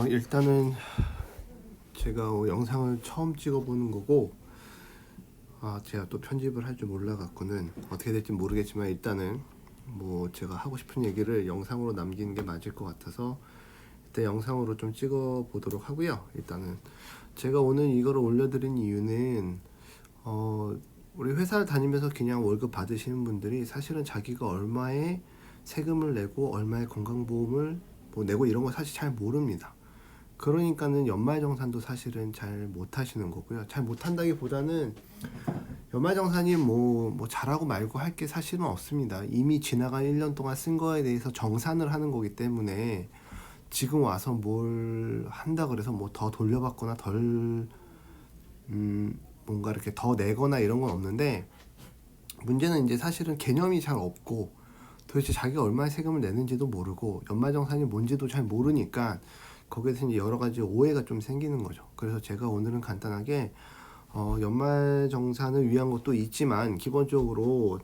일단은 제가 영상을 처음 찍어보는 거고, 제가 또 편집을 할 줄 몰라갖고는 어떻게 될지 모르겠지만 일단은 뭐 제가 하고 싶은 얘기를 영상으로 남기는 게 맞을 것 같아서 일단 영상으로 좀 찍어보도록 하고요. 일단은 제가 오늘 이거를 올려드린 이유는 우리 회사를 다니면서 그냥 월급 받으시는 분들이 사실은 자기가 얼마의 세금을 내고 얼마의 건강보험을 뭐 내고 이런 거 사실 잘 모릅니다. 그러니까는 연말정산도 사실은 잘 못하시는 거고요. 잘 못한다기보다는 연말정산이 뭐 잘하고 말고 할 게 사실은 없습니다. 이미 지나간 1년 동안 쓴 거에 대해서 정산을 하는 거기 때문에 지금 와서 뭘 한다 그래서 뭐 더 돌려받거나 뭔가 이렇게 더 내거나 이런 건 없는데, 문제는 이제 사실은 개념이 잘 없고 도대체 자기가 얼마의 세금을 내는지도 모르고 연말정산이 뭔지도 잘 모르니까 거기에서 이제 여러 가지 오해가 좀 생기는 거죠. 그래서 제가 오늘은 간단하게 연말정산을 위한 것도 있지만 기본적으로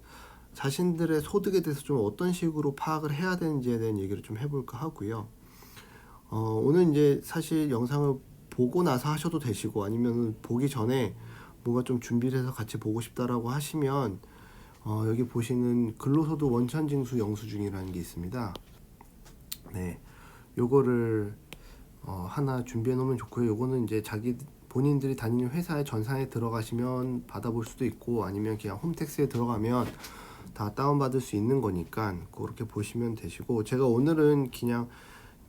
자신들의 소득에 대해서 좀 어떤 식으로 파악을 해야 되는지에 대한 얘기를 좀 해볼까 하고요. 오늘 이제 사실 영상을 보고 나서 하셔도 되시고 아니면 보기 전에 뭔가 좀 준비를 해서 같이 보고 싶다라고 하시면 여기 보시는 근로소득 원천징수 영수증이라는 게 있습니다. 네, 요거를 하나 준비해 놓으면 좋고요. 요거는 이제 본인들이 다니는 회사의 전산에 들어가시면 받아볼 수도 있고 아니면 그냥 홈택스에 들어가면 다 다운받을 수 있는 거니까 그렇게 보시면 되시고, 제가 오늘은 그냥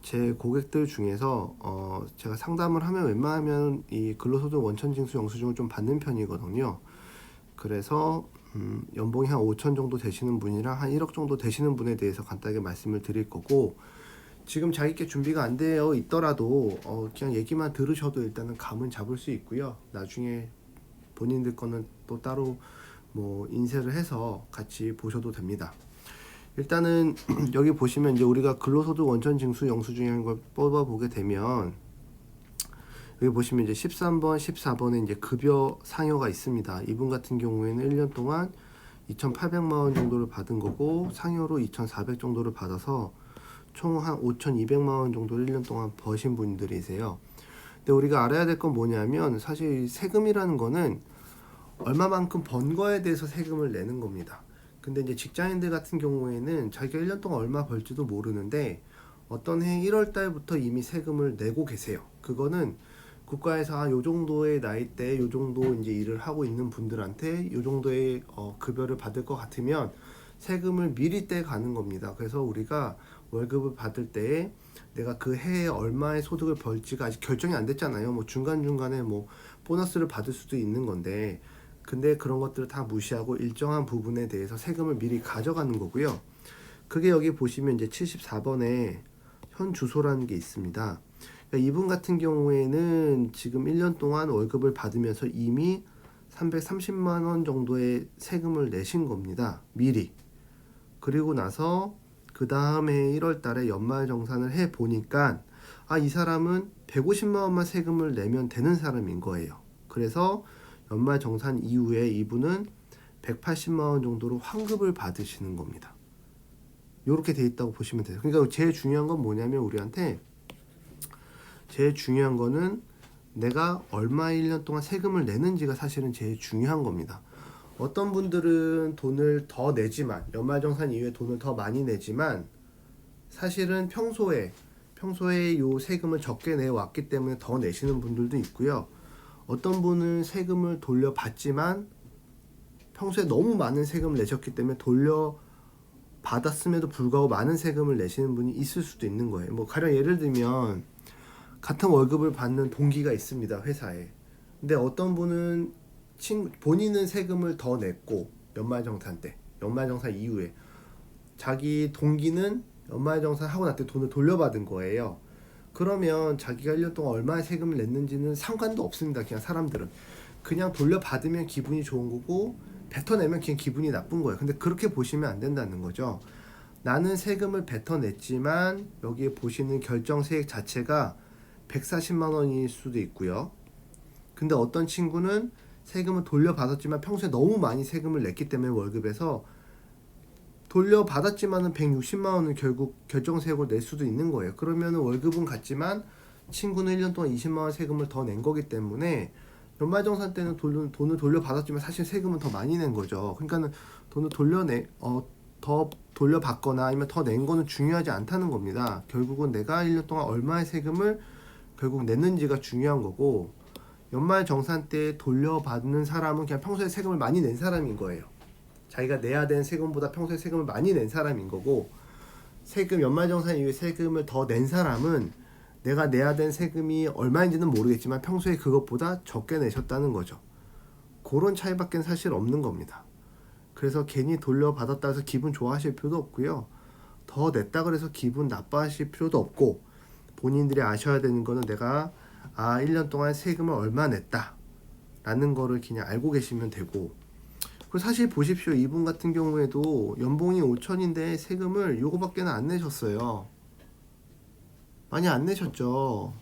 제 고객들 중에서 제가 상담을 하면 웬만하면 이 근로소득 원천징수 영수증을 좀 받는 편이거든요. 그래서 연봉이 한 5천 정도 되시는 분이랑 한 1억 정도 되시는 분에 대해서 간단하게 말씀을 드릴 거고, 지금 자기께 준비가 안 되어 있더라도 그냥 얘기만 들으셔도 일단은 감은 잡을 수 있고요. 나중에 본인들 거는 또 따로 뭐 인쇄를 해서 같이 보셔도 됩니다. 일단은 여기 보시면 이제 우리가 근로소득 원천징수 영수증이라는 걸 뽑아보게 되면 여기 보시면 이제 13번, 14번에 이제 급여 상여가 있습니다. 이분 같은 경우에는 1년 동안 2,800만 원 정도를 받은 거고 상여로 2,400 정도를 받아서 총 한 5,200만 원 정도를 1년 동안 버신 분들이세요. 근데 우리가 알아야 될 건 뭐냐면 사실 세금이라는 거는 얼마만큼 번 거에 대해서 세금을 내는 겁니다. 근데 이제 직장인들 같은 경우에는 자기가 1년 동안 얼마 벌지도 모르는데 어떤 해 1월 달부터 이미 세금을 내고 계세요. 그거는 국가에서 요 정도의 나이대 요 정도 이제 일을 하고 있는 분들한테 요 정도의 급여를 받을 것 같으면 세금을 미리 떼 가는 겁니다. 그래서 우리가 월급을 받을 때에 내가 그 해에 얼마의 소득을 벌지가 아직 결정이 안 됐잖아요. 뭐 중간중간에 뭐 보너스를 받을 수도 있는 건데, 근데 그런 것들을 다 무시하고 일정한 부분에 대해서 세금을 미리 가져가는 거고요. 그게 여기 보시면 이제 74번에 현 주소라는 게 있습니다. 그러니까 이분 같은 경우에는 지금 1년 동안 월급을 받으면서 이미 330만 원 정도의 세금을 내신 겁니다. 미리. 그리고 나서 그 다음 해 1월 달에 연말정산을 해 보니까 이 사람은 150만 원만 세금을 내면 되는 사람인 거예요. 그래서 연말정산 이후에 이분은 180만 원 정도로 환급을 받으시는 겁니다. 이렇게 돼 있다고 보시면 돼요. 그러니까 제일 중요한 건 뭐냐면 우리한테 제일 중요한 거는 내가 얼마 1년 동안 세금을 내는지가 사실은 제일 중요한 겁니다. 어떤 분들은 돈을 더 내지만 연말정산 이후에 돈을 더 많이 내지만 사실은 평소에 요 세금을 적게 내왔기 때문에 더 내시는 분들도 있고요. 어떤 분은 세금을 돌려받지만 평소에 너무 많은 세금을 내셨기 때문에 돌려받았음에도 불구하고 많은 세금을 내시는 분이 있을 수도 있는 거예요. 뭐 가령 예를 들면 같은 월급을 받는 동기가 있습니다, 회사에. 근데 어떤 분은 본인은 세금을 더 냈고 연말정산 이후에 자기 동기는 연말정산 하고 날 때 돈을 돌려받은 거예요. 그러면 자기가 1년 동안 얼마의 세금을 냈는지는 상관도 없습니다. 그냥 사람들은 그냥 돌려받으면 기분이 좋은 거고 뱉어내면 그냥 기분이 나쁜 거예요. 근데 그렇게 보시면 안 된다는 거죠. 나는 세금을 뱉어냈지만 여기에 보시는 결정세액 자체가 140만 원일 수도 있고요. 근데 어떤 친구는 세금을 돌려받았지만 평소에 너무 많이 세금을 냈기 때문에 월급에서 돌려받았지만은 160만 원을 결국 결정세액을 낼 수도 있는 거예요. 그러면 월급은 같지만 친구는 1년 동안 20만 원 세금을 더 낸 거기 때문에 연말정산 때는 돈을 돌려받았지만 사실 세금은 더 많이 낸 거죠. 그러니까는 돈을 더 돌려받거나 아니면 더 낸 거는 중요하지 않다는 겁니다. 결국은 내가 1년 동안 얼마의 세금을 결국 냈는지가 중요한 거고, 연말정산 때 돌려받는 사람은 그냥 평소에 세금을 많이 낸 사람인 거예요. 자기가 내야 되는 세금보다 평소에 세금을 많이 낸 사람인 거고, 연말정산 이후에 세금을 더 낸 사람은 내가 내야 되는 세금이 얼마인지는 모르겠지만 평소에 그것보다 적게 내셨다는 거죠. 그런 차이밖에 사실 없는 겁니다. 그래서 괜히 돌려받았다 해서 기분 좋아하실 필요도 없고요. 더 냈다 그래서 기분 나빠하실 필요도 없고, 본인들이 아셔야 되는 거는 내가 1년 동안 세금을 얼마 냈다 라는 거를 그냥 알고 계시면 되고, 그리고 사실 보십시오. 이분 같은 경우에도 연봉이 5천인데 세금을 요거밖에 안 내셨어요. 많이 안 내셨죠.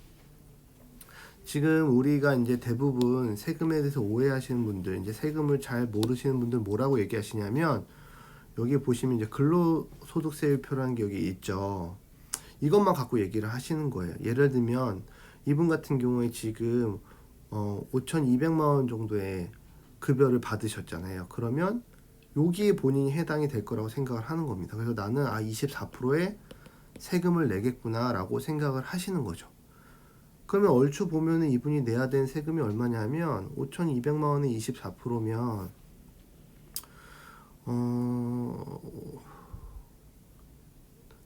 지금 우리가 이제 대부분 세금에 대해서 오해하시는 분들, 이제 세금을 잘 모르시는 분들 뭐라고 얘기하시냐면, 여기 보시면 이제 근로소득세율표라는 게 여기 있죠. 이것만 갖고 얘기를 하시는 거예요. 예를 들면 이분 같은 경우에 지금 5,200만 원 정도의 급여를 받으셨잖아요. 그러면 여기에 본인이 해당이 될 거라고 생각을 하는 겁니다. 그래서 나는 24%의 세금을 내겠구나 라고 생각을 하시는 거죠. 그러면 얼추 보면은 이분이 내야 되는 세금이 얼마냐면 5,200만 원의 24%면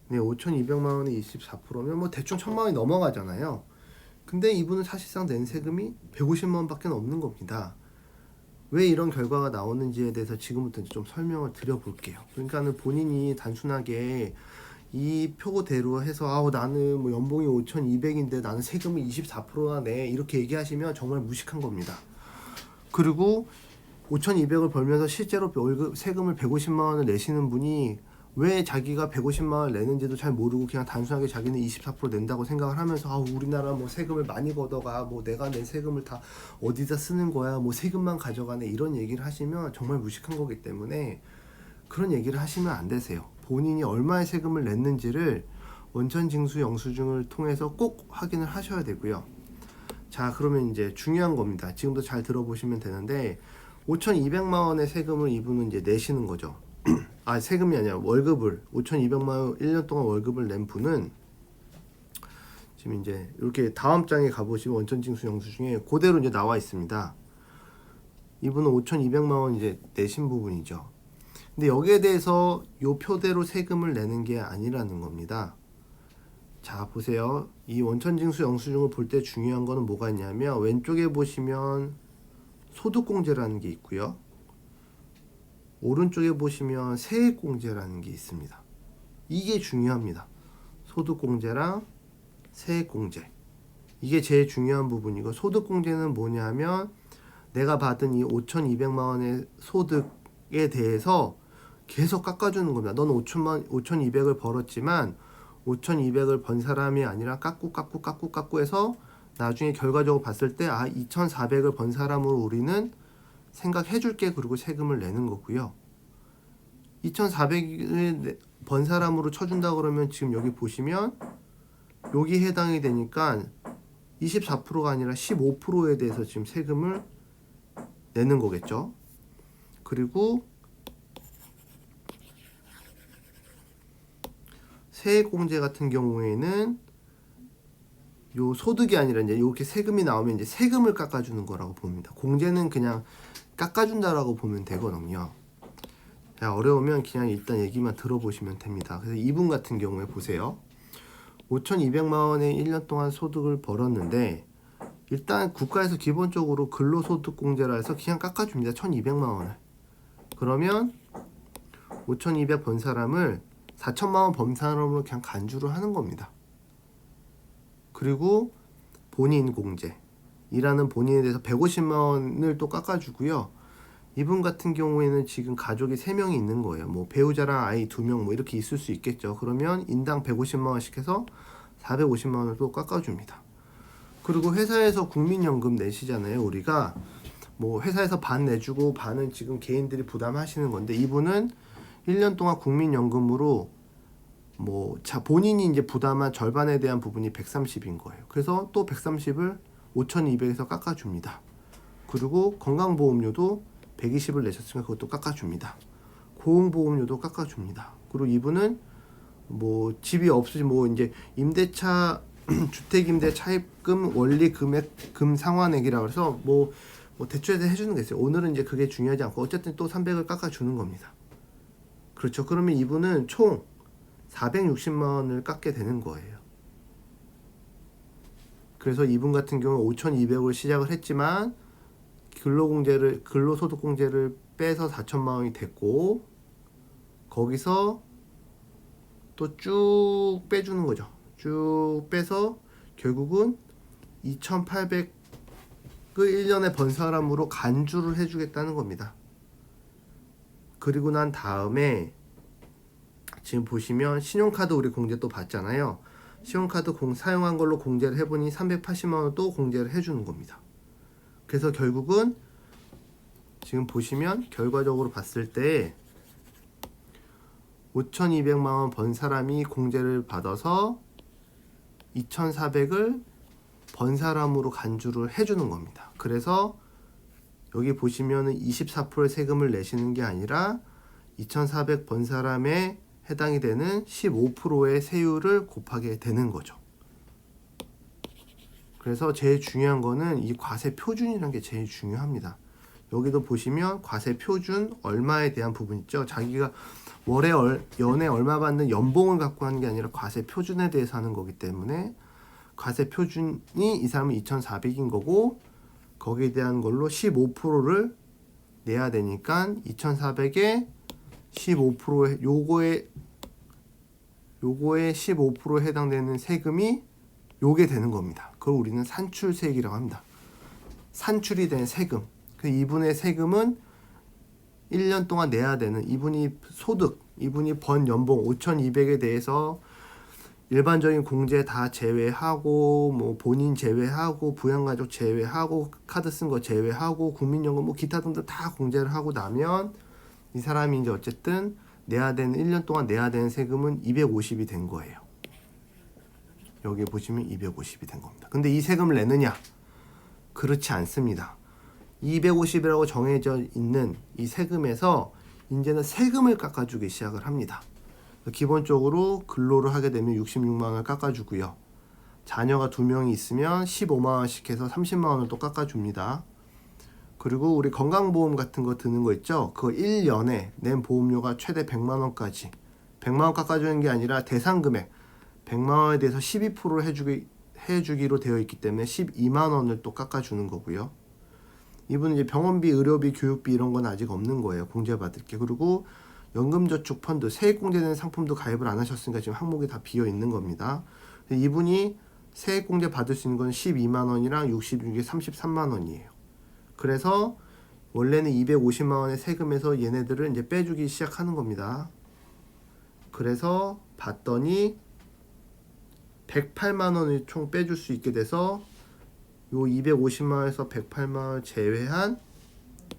네, 5,200만 원의 24%면 뭐 대충 1,000만 원이 넘어가잖아요. 근데 이분은 사실상 낸 세금이 150만 원밖에 없는 겁니다. 왜 이런 결과가 나오는지에 대해서 지금부터 좀 설명을 드려볼게요. 그러니까는 본인이 단순하게 이 표대로 해서 나는 뭐 연봉이 5,200인데 나는 세금을 24%나 내 이렇게 얘기하시면 정말 무식한 겁니다. 그리고 5,200을 벌면서 실제로 세금을 150만 원을 내시는 분이 왜 자기가 150만 원을 내는지도 잘 모르고 그냥 단순하게 자기는 24% 낸다고 생각을 하면서 우리나라 뭐 세금을 많이 걷어가, 뭐 내가 낸 세금을 다 어디다 쓰는 거야, 뭐 세금만 가져가네, 이런 얘기를 하시면 정말 무식한 거기 때문에 그런 얘기를 하시면 안 되세요. 본인이 얼마의 세금을 냈는지를 원천징수 영수증을 통해서 꼭 확인을 하셔야 되고요. 자, 그러면 이제 중요한 겁니다. 지금도 잘 들어보시면 되는데 5,200만 원의 세금을 이분은 이제 내시는 거죠. 세금이 아니라 월급을 5,200만 원 1년 동안 월급을 낸 분은 지금 이제 이렇게 다음 장에 가보시면 원천징수 영수증에 그대로 이제 나와 있습니다. 이분은 5,200만 원 이제 내신 부분이죠. 근데 여기에 대해서 요 표대로 세금을 내는 게 아니라는 겁니다. 자, 보세요. 이 원천징수 영수증을 볼 때 중요한 거는 뭐가 있냐면 왼쪽에 보시면 소득공제라는 게 있고요. 오른쪽에 보시면 세액공제라는 게 있습니다. 이게 중요합니다. 소득공제랑 세액공제. 이게 제일 중요한 부분이고, 소득공제는 뭐냐면 내가 받은 이 5,200만 원의 소득에 대해서 계속 깎아주는 겁니다. 넌 5,200을 벌었지만 5,200을 번 사람이 아니라 깎고 해서 나중에 결과적으로 봤을 때 2,400을 번 사람으로 우리는 생각해 줄게. 그리고 세금을 내는 거고요. 2,400을 번 사람으로 쳐준다 그러면 지금 여기 보시면 여기 해당이 되니까 24%가 아니라 15%에 대해서 지금 세금을 내는 거겠죠. 그리고 세액공제 같은 경우에는 요 소득이 아니라 이제 이렇게 세금이 나오면 이제 세금을 깎아주는 거라고 봅니다. 공제는 그냥 깎아준다라고 보면 되거든요. 자, 어려우면 그냥 일단 얘기만 들어보시면 됩니다. 그래서 이분 같은 경우에 보세요. 5,200만 원의 1년 동안 소득을 벌었는데 일단 국가에서 기본적으로 근로소득공제라 해서 그냥 깎아줍니다. 1,200만 원을. 그러면 5,200 번 사람을 4천만 원 번 사람으로 그냥 간주를 하는 겁니다. 그리고 본인 공제, 일하는 본인에 대해서 150만 원을 또 깎아주고요. 이분 같은 경우에는 지금 가족이 3명이 있는 거예요. 뭐 배우자랑 아이 2명 뭐 이렇게 있을 수 있겠죠. 그러면 인당 150만 원씩 해서 450만 원을 또 깎아줍니다. 그리고 회사에서 국민연금 내시잖아요. 우리가 뭐 회사에서 반 내주고 반은 지금 개인들이 부담하시는 건데, 이분은 1년 동안 국민연금으로 본인이 이제 부담한 절반에 대한 부분이 130인 거예요. 그래서 또 130을 5,200에서 깎아줍니다. 그리고 건강보험료도 120을 내셨으니까 그것도 깎아줍니다. 고용보험료도 깎아줍니다. 그리고 이분은 집이 없으시 이제 임대차 주택임대 차입금 원리 금액 상환액이라고 해서 대출에서 해주는 게 있어요. 오늘은 이제 그게 중요하지 않고 어쨌든 또 300을 깎아주는 겁니다. 그렇죠. 그러면 이분은 총 460만 원을 깎게 되는 거예요. 그래서 이분 같은 경우는 5,200으로 시작을 했지만 근로소득공제를 빼서 4천만 원이 됐고 거기서 또 쭉 빼주는 거죠. 쭉 빼서 결국은 2,800을 1년에 번 사람으로 간주를 해주겠다는 겁니다. 그리고 난 다음에 지금 보시면 신용카드 우리 공제 또 받잖아요. 신용카드 사용한 걸로 공제를 해보니 380만 원 또 공제를 해주는 겁니다. 그래서 결국은 지금 보시면 결과적으로 봤을 때 5,200만 원 번 사람이 공제를 받아서 2,400을 번 사람으로 간주를 해주는 겁니다. 그래서 여기 보시면은 24%의 세금을 내시는 게 아니라 2,400 번 사람에 해당이 되는 15%의 세율을 곱하게 되는 거죠. 그래서 제일 중요한 거는 이 과세 표준이라는 게 제일 중요합니다. 여기도 보시면 과세 표준 얼마에 대한 부분 있죠. 자기가 연에 얼마 받는 연봉을 갖고 하는 게 아니라 과세 표준에 대해서 하는 거기 때문에 과세 표준이 이 사람은 2,400인 거고 거기에 대한 걸로 15%를 내야 되니까 2,400에 15%에 요거에 15%에 해당되는 세금이 요게 되는 겁니다. 그걸 우리는 산출세액이라고 합니다. 산출이 된 세금. 그 이분의 세금은 1년 동안 내야 되는 이분이 번 연봉 5,200에 대해서 일반적인 공제 다 제외하고 본인 제외하고 부양가족 제외하고 카드 쓴 거 제외하고 국민연금 기타 등등 다 공제를 하고 나면 이 사람이 이제 어쨌든 1년 동안 내야 되는 세금은 250이 된 거예요. 여기 보시면 250이 된 겁니다. 근데 이 세금을 내느냐? 그렇지 않습니다. 250이라고 정해져 있는 이 세금에서 이제는 세금을 깎아주기 시작을 합니다. 기본적으로 근로를 하게 되면 66만 원을 깎아주고요. 자녀가 2명이 있으면 15만 원씩 해서 30만 원을 또 깎아줍니다. 그리고 우리 건강보험 같은 거 드는 거 있죠? 그거 1년에 낸 보험료가 최대 100만 원까지 100만 원 깎아주는 게 아니라 대상 금액 100만 원에 대해서 12% 해주기로 되어 있기 때문에 12만 원을 또 깎아주는 거고요. 이분은 이제 병원비, 의료비, 교육비 이런 건 아직 없는 거예요. 공제받을 게. 그리고 연금저축펀드, 세액공제되는 상품도 가입을 안 하셨으니까 지금 항목이 다 비어 있는 겁니다. 이분이 세액공제 받을 수 있는 건 12만 원이랑 66에 33만 원이에요. 그래서 원래는 250만 원의 세금에서 얘네들을 이제 빼주기 시작하는 겁니다. 그래서 봤더니 108만 원을 총 빼줄 수 있게 돼서 요 250만 원에서 108만 원을 제외한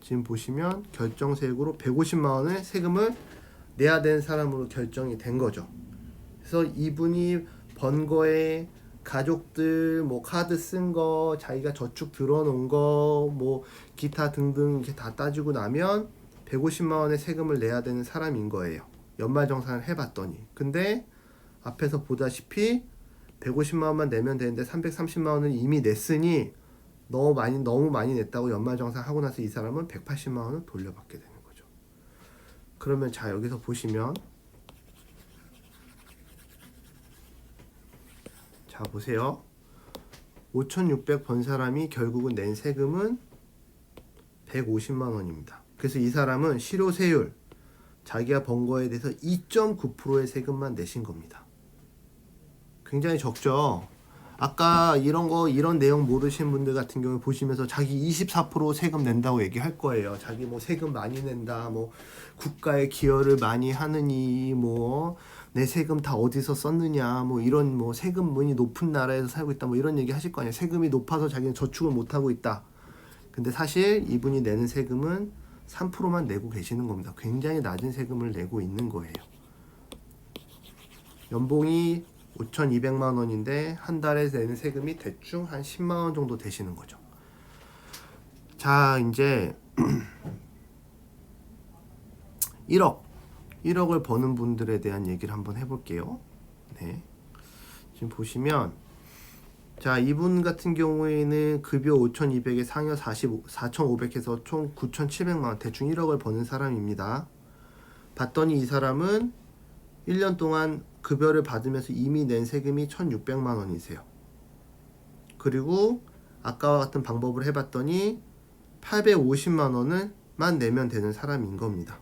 지금 보시면 결정세액으로 150만 원의 세금을 내야 되는 사람으로 결정이 된 거죠. 그래서 이분이 번 거에 가족들 카드 쓴 거, 자기가 저축 들어놓은 거, 기타 등등 이렇게 다 따지고 나면 150만 원의 세금을 내야 되는 사람인 거예요. 연말정산을 해봤더니. 근데 앞에서 보다시피 150만 원만 내면 되는데 330만 원을 이미 냈으니 너무 많이 냈다고 연말정산 하고 나서 이 사람은 180만 원을 돌려받게 되는 거죠. 그러면 자 여기서 보시면 자 보세요. 5,600 번 사람이 결국은 낸 세금은 150만 원입니다. 그래서 이 사람은 실효세율 자기가 번 거에 대해서 2.9%의 세금만 내신 겁니다. 굉장히 적죠. 아까 이런 내용 모르시는 분들 같은 경우에 보시면서 자기 24% 세금 낸다고 얘기할 거예요. 자기 세금 많이 낸다, 국가에 기여를 많이 하느니, 내 세금 다 어디서 썼느냐, 이런 세금이 높은 나라에서 살고 있다, 이런 얘기 하실 거 아니에요. 세금이 높아서 자기는 저축을 못 하고 있다. 근데 사실 이분이 내는 세금은 3%만 내고 계시는 겁니다. 굉장히 낮은 세금을 내고 있는 거예요. 연봉이 5,200만 원인데 한 달에 내는 세금이 대충 한 10만 원 정도 되시는 거죠. 자, 이제 1억을 버는 분들에 대한 얘기를 한번 해볼게요. 네. 지금 보시면 자, 이분 같은 경우에는 급여 5,200에 상여 4,500 해서 총 9,700만 원, 대충 1억을 버는 사람입니다. 봤더니 이 사람은 1년 동안 급여를 받으면서 이미 낸 세금이 1,600만 원이세요. 그리고 아까와 같은 방법을 해봤더니 850만 원을만 내면 되는 사람인 겁니다.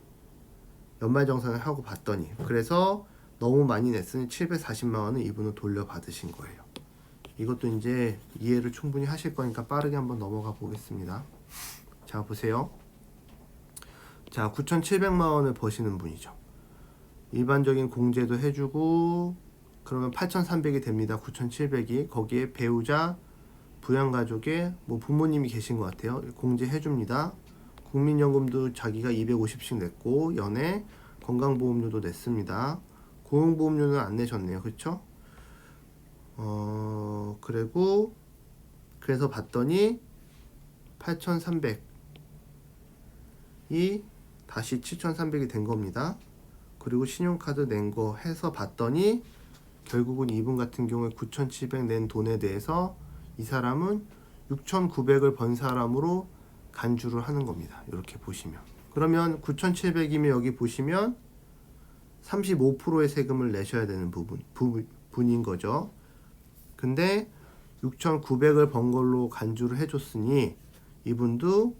연말정산을 하고 봤더니. 그래서 너무 많이 냈으니 740만 원을 이분은 돌려받으신 거예요. 이것도 이제 이해를 충분히 하실 거니까 빠르게 한번 넘어가 보겠습니다. 자, 보세요. 자, 9,700만 원을 버시는 분이죠. 일반적인 공제도 해주고 그러면 8,300이 됩니다. 9,700이. 거기에 배우자, 부양가족에 뭐 부모님이 계신 것 같아요. 공제 해줍니다. 국민연금도 자기가 250씩 냈고 연애, 건강보험료도 냈습니다. 고용보험료는 안 내셨네요. 그쵸? 그리고 그래서 봤더니 8,300이 다시 7,300이 된 겁니다. 그리고 신용카드 낸 거 해서 봤더니 결국은 이분 같은 경우에 9,700 낸 돈에 대해서 이 사람은 6,900을 번 사람으로 간주를 하는 겁니다. 이렇게 보시면. 그러면 9,700이면 여기 보시면 35%의 세금을 내셔야 되는 부분인 거죠. 근데 6,900을 번 걸로 간주를 해줬으니 이분도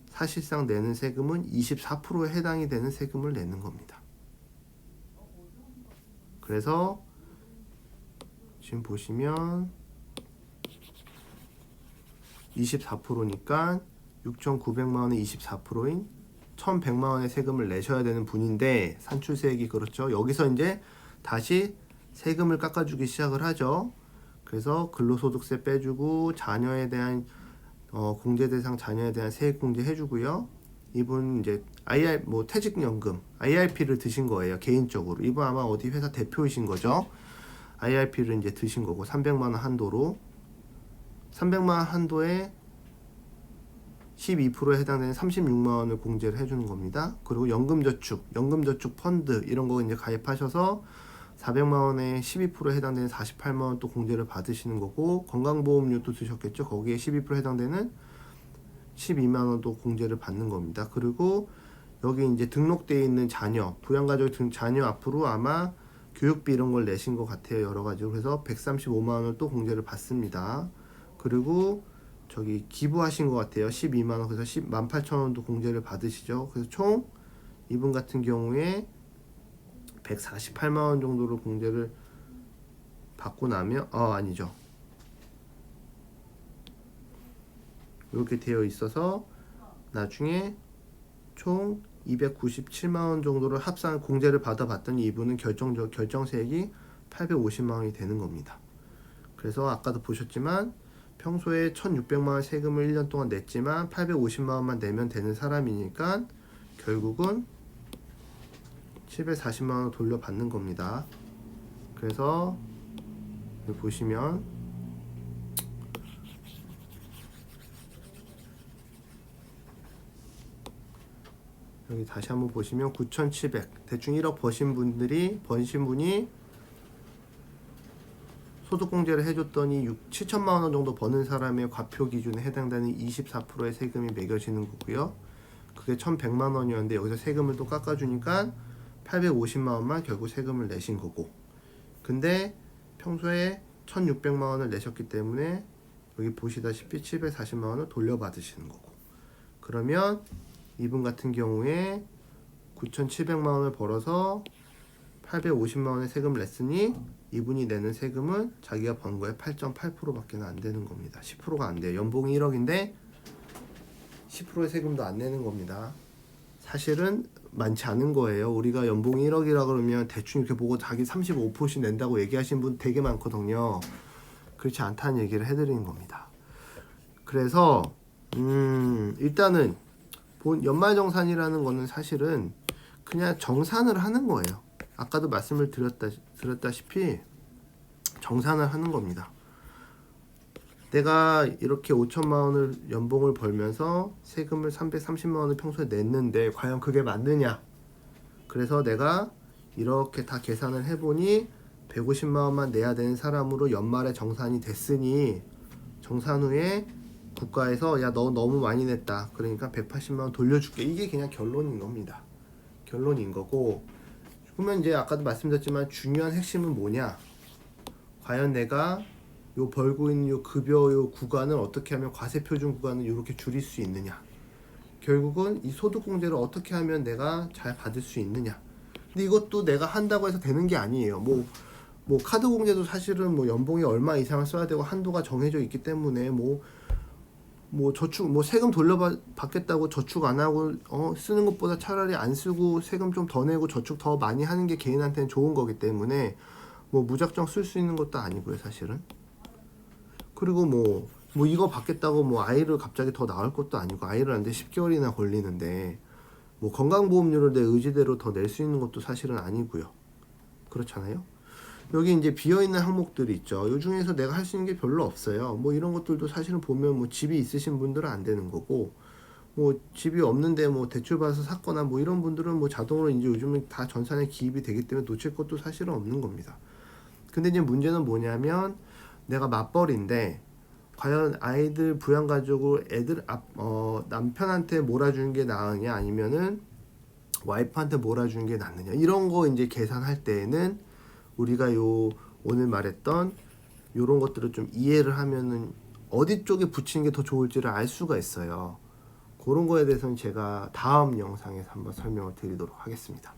사실상 내는 세금은 24%에 해당이 되는 세금을 내는 겁니다. 그래서 지금 보시면 24%니까 6,900만 원의 24%인 1,100만 원의 세금을 내셔야 되는 분인데 산출세액이 그렇죠. 여기서 이제 다시 세금을 깎아주기 시작을 하죠. 그래서 근로소득세 빼주고 자녀에 대한 공제 대상 자녀에 대한 세액 공제 해주고요. 이분 이제 퇴직연금 IRP를 드신 거예요. 개인적으로. 이분 아마 어디 회사 대표이신 거죠. IRP를 이제 드신 거고 300만 원 한도로 300만 원 한도에 12%에 해당되는 36만 원을 공제를 해주는 겁니다. 그리고 연금저축 펀드 이런 거 이제 가입하셔서 400만 원에 12%에 해당되는 48만 원 또 공제를 받으시는 거고 건강보험료도 드셨겠죠. 거기에 12%에 해당되는 12만 원도 공제를 받는 겁니다. 그리고 여기 이제 등록되어 있는 자녀, 부양가족 자녀 앞으로 아마 교육비 이런 걸 내신 것 같아요. 여러 가지로. 그래서 135만 원을 또 공제를 받습니다. 그리고 저기 기부하신 것 같아요. 12만 원. 그래서 18,000원도 공제를 받으시죠. 그래서 총 이분 같은 경우에 148만 원 정도를 공제를 받고 나면 아니죠. 이렇게 되어 있어서 나중에 총 297만 원 정도를 합산 공제를 받아봤더니 이분은 결정세액이 850만 원이 되는 겁니다. 그래서 아까도 보셨지만 평소에 1,600만 원 세금을 1년 동안 냈지만 850만 원만 내면 되는 사람이니까 결국은 740만 원을 돌려받는 겁니다. 그래서 여기 보시면 여기 다시 한번 보시면 9,700 대충 1억 버신 분이 소득공제를 해줬더니 7천만 원 정도 버는 사람의 과표 기준에 해당되는 24%의 세금이 매겨지는 거고요. 그게 1,100만 원이었는데 여기서 세금을 또 깎아주니까 850만 원만 결국 세금을 내신 거고, 근데 평소에 1,600만 원을 내셨기 때문에 여기 보시다시피 740만 원을 돌려받으시는 거고, 그러면 이분 같은 경우에 9,700만 원을 벌어서 850만 원의 세금을 냈으니 이분이 내는 세금은 자기가 번 거에 8.8%밖에 안 되는 겁니다. 10%가 안 돼요. 연봉이 1억인데 10%의 세금도 안 내는 겁니다. 사실은 많지 않은 거예요. 우리가 연봉이 1억이라 그러면 대충 이렇게 보고 자기 35%씩 낸다고 얘기하시는 분 되게 많거든요. 그렇지 않다는 얘기를 해드리는 겁니다. 그래서 일단은 연말정산이라는 거는 사실은 그냥 정산을 하는 거예요. 아까도 말씀을 드렸다시피 정산을 하는 겁니다. 내가 이렇게 5천만 원을 연봉을 벌면서 세금을 330만 원을 평소에 냈는데 과연 그게 맞느냐? 그래서 내가 이렇게 다 계산을 해보니 150만 원만 내야 되는 사람으로 연말에 정산이 됐으니 정산 후에 국가에서 야, 너 너무 많이 냈다. 그러니까 180만 원 돌려줄게. 이게 그냥 결론인 겁니다. 결론인 거고, 그러면 이제 아까도 말씀드렸지만 중요한 핵심은 뭐냐? 과연 내가 요 벌고 있는 요 급여 요 구간을 어떻게 하면 과세표준 구간을 이렇게 줄일 수 있느냐? 결국은 이 소득공제를 어떻게 하면 내가 잘 받을 수 있느냐? 근데 이것도 내가 한다고 해서 되는 게 아니에요. 뭐 카드 공제도 사실은 뭐 연봉이 얼마 이상을 써야 되고 한도가 정해져 있기 때문에 뭐 저축 뭐 세금 돌려받겠다고 저축 안 하고 쓰는 것보다 차라리 안 쓰고 세금 좀 더 내고 저축 더 많이 하는 게 개인한테는 좋은 거기 때문에 뭐 무작정 쓸 수 있는 것도 아니고요, 사실은. 그리고 뭐 이거 받겠다고 뭐 아이를 갑자기 더 낳을 것도 아니고, 아이를 낳는데 10개월이나 걸리는데 뭐 건강보험료를 내 의지대로 더 낼 수 있는 것도 사실은 아니고요. 그렇잖아요. 여기 이제 비어있는 항목들이 있죠. 이 중에서 내가 할 수 있는 게 별로 없어요. 뭐 이런 것들도 사실은 보면 뭐 집이 있으신 분들은 안 되는 거고, 뭐 집이 없는데 뭐 대출 받아서 샀거나 뭐 이런 분들은 뭐 자동으로 이제 요즘은 다 전산에 기입이 되기 때문에 놓칠 것도 사실은 없는 겁니다. 근데 이제 문제는 뭐냐면 내가 맞벌이인데 과연 아이들 부양가족을 남편한테 몰아주는 게 나으냐 아니면은 와이프한테 몰아주는 게 낫느냐, 이런 거 이제 계산할 때에는 우리가 오늘 말했던 요런 것들을 좀 이해를 하면은 어디 쪽에 붙이는 게 더 좋을지를 알 수가 있어요. 그런 거에 대해서는 제가 다음 영상에서 한번 설명을 드리도록 하겠습니다.